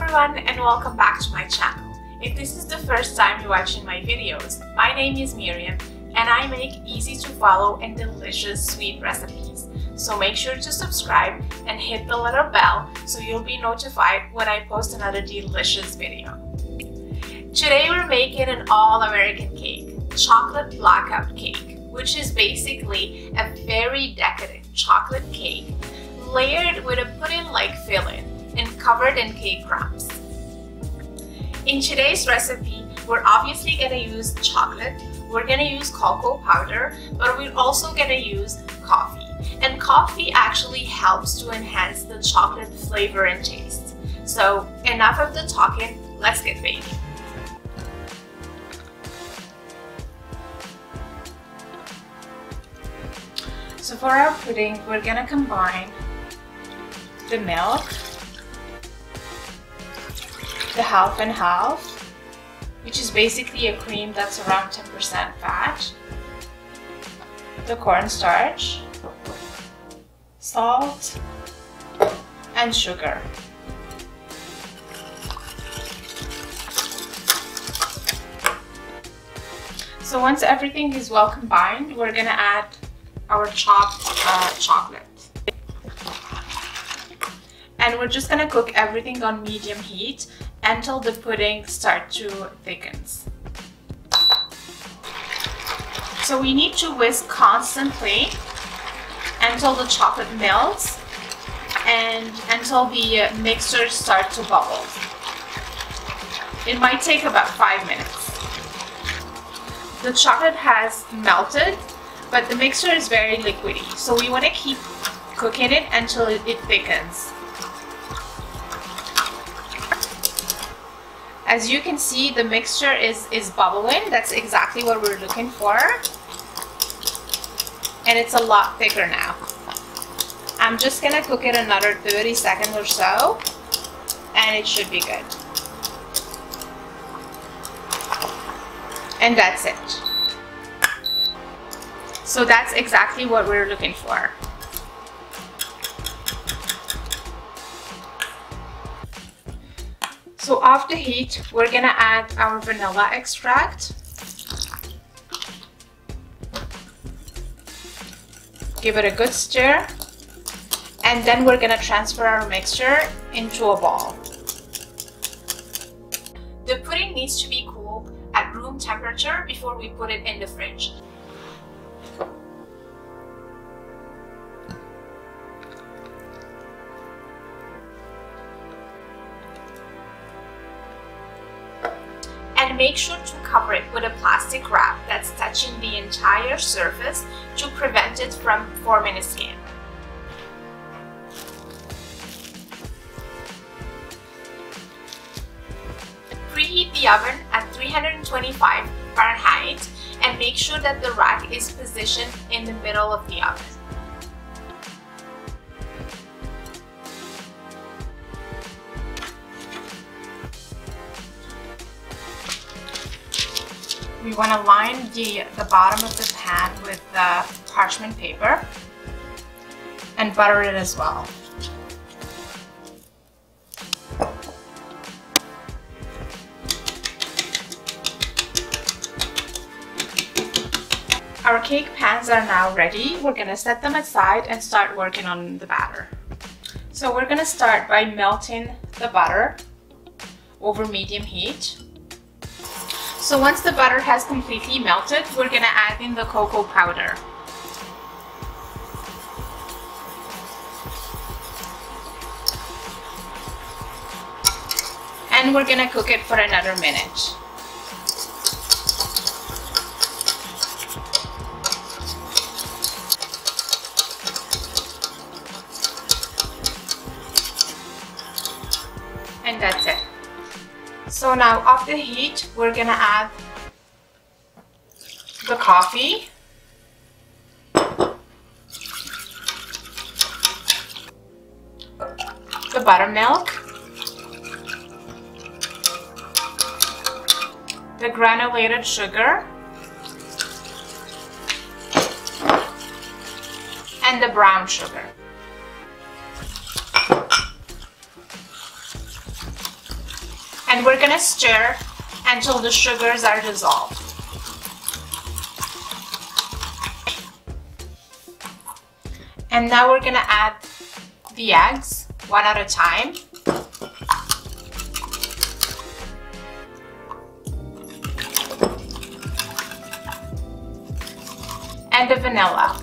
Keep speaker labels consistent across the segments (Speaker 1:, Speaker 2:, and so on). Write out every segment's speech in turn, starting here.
Speaker 1: everyone and welcome back to my channel. If this is the first time you're watching my videos, my name is Miriam and I make easy to follow and delicious sweet recipes. So make sure to subscribe and hit the little bell so you'll be notified when I post another delicious video. Today we're making an all-American cake, chocolate blackout cake, which is basically a very decadent chocolate cake layered with a pudding-like filling and covered in cake crumbs. In today's recipe, we're obviously going to use chocolate, we're going to use cocoa powder, but we're also going to use coffee. And coffee actually helps to enhance the chocolate flavor and taste. So enough of the talking, let's get baking. So for our pudding, we're going to combine the milk, the half and half, which is basically a cream that's around 10% fat, the cornstarch, salt, and sugar. So once everything is well combined, we're gonna add our chopped chocolate. And we're just gonna cook everything on medium heat until the pudding starts to thicken. So we need to whisk constantly until the chocolate melts and until the mixture starts to bubble. It might take about 5 minutes. The chocolate has melted, but the mixture is very liquidy, so we want to keep cooking it until it thickens. As you can see, the mixture is bubbling. That's exactly what we're looking for. And it's a lot thicker now. I'm just gonna cook it another 30 seconds or so, and it should be good. And that's it. So that's exactly what we're looking for. So off the heat, we're gonna add our vanilla extract. Give it a good stir. And then we're gonna transfer our mixture into a bowl. The pudding needs to be cooled at room temperature before we put it in the fridge. And make sure to cover it with a plastic wrap that's touching the entire surface to prevent it from forming a skin. Preheat the oven at 325 Fahrenheit and make sure that the rack is positioned in the middle of the oven. We want to line the bottom of the pan with parchment paper and butter it as well. Our cake pans are now ready. We're going to set them aside and start working on the batter. So we're going to start by melting the butter over medium heat. So once the butter has completely melted, we're going to add in the cocoa powder. And we're going to cook it for another minute. And that's it. So now off the heat, we're gonna add the coffee, the buttermilk, the granulated sugar, and the brown sugar. And we're gonna stir until the sugars are dissolved. And now we're gonna add the eggs one at a time. And the vanilla.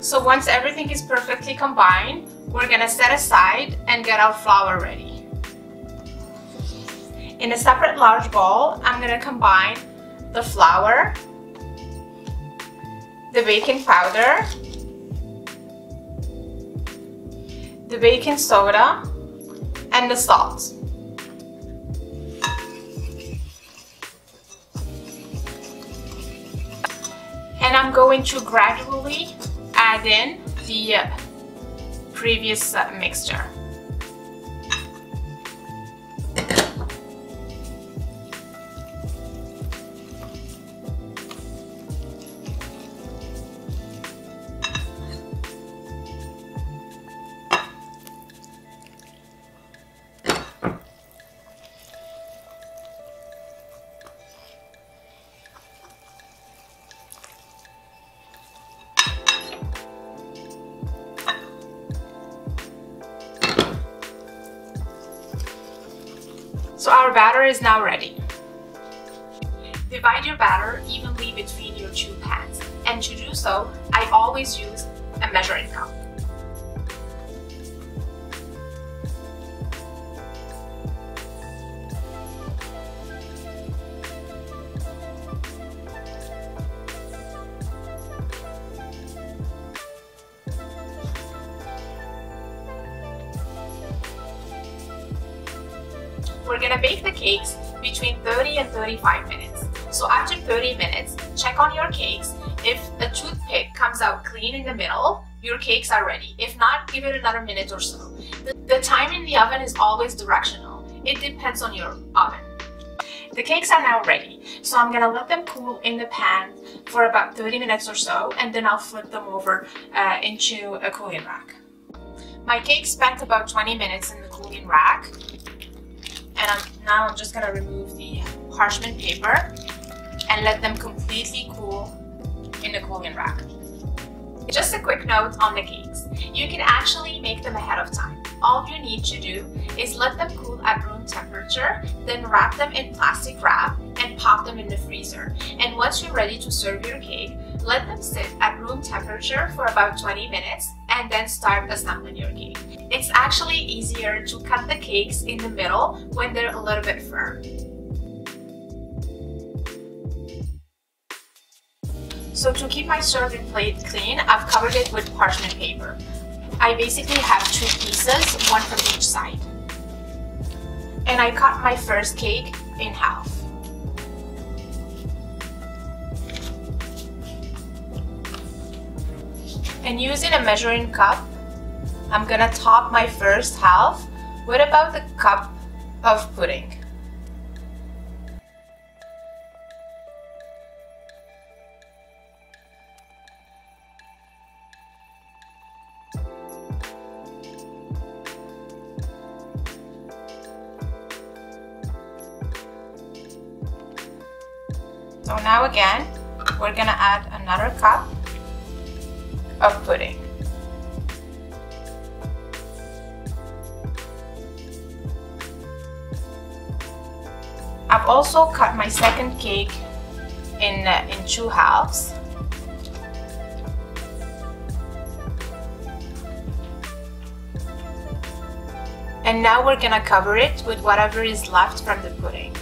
Speaker 1: So once everything is perfectly combined, we're gonna set aside and get our flour ready. In a separate large bowl, I'm gonna combine the flour, the baking powder, the baking soda, and the salt. And I'm going to gradually add in the previous mixture. So our batter is now ready. Divide your batter evenly between your two pans, and to do so, I always use a measuring cup. We're gonna bake the cakes between 30 and 35 minutes. So after 30 minutes, check on your cakes. If a toothpick comes out clean in the middle, your cakes are ready. If not, give it another minute or so. The time in the oven is always directional. It depends on your oven. The cakes are now ready, so I'm gonna let them cool in the pan for about 30 minutes or so, and then I'll flip them over into a cooling rack. My cake spent about 20 minutes in the cooling rack. And now I'm just gonna remove the parchment paper and let them completely cool in the cooling rack. Just a quick note on the cakes. You can actually make them ahead of time. All you need to do is let them cool at room temperature, then wrap them in plastic wrap and pop them in the freezer. And once you're ready to serve your cake, let them sit at room temperature for about 20 minutes and then start assembling your cake. It's actually easier to cut the cakes in the middle when they're a little bit firm. So to keep my serving plate clean, I've covered it with parchment paper. I basically have two pieces, one from each side. And I cut my first cake in half. And using a measuring cup, I'm gonna top my first half with about a cup of pudding. So now again, we're gonna add another cup of pudding. I've also cut my second cake in two halves. And now we're gonna cover it with whatever is left from the pudding.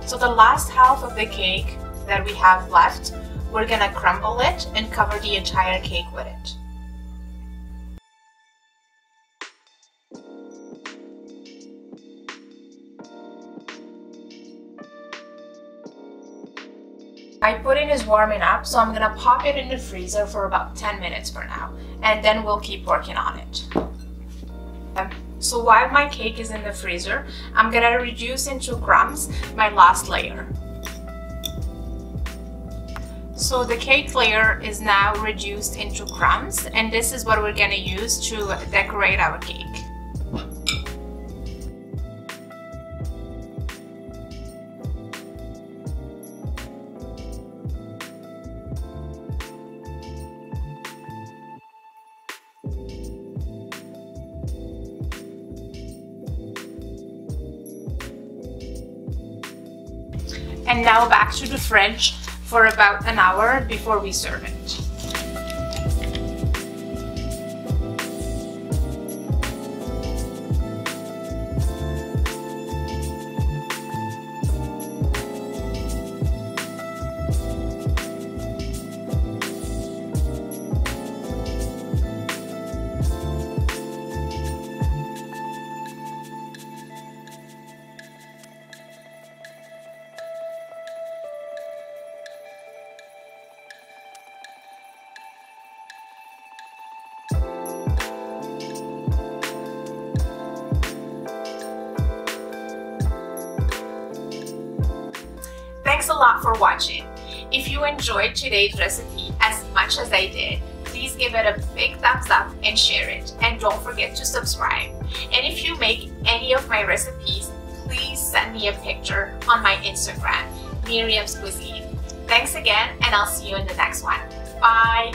Speaker 1: So the last half of the cake that we have left, we're gonna crumble it and cover the entire cake with it. My pudding is warming up, so I'm gonna pop it in the freezer for about 10 minutes for now, and then we'll keep working on it. So while my cake is in the freezer, I'm gonna reduce into crumbs my last layer. So the cake layer is now reduced into crumbs, and this is what we're gonna use to decorate our cake. And now back to the fridge for about an hour before we serve it. Thanks a lot for watching. If you enjoyed today's recipe as much as I did, please give it a big thumbs up and share it. And don't forget to subscribe. And if you make any of my recipes, please send me a picture on my Instagram, Miriam's Cuisine. Thanks again, and I'll see you in the next one. Bye!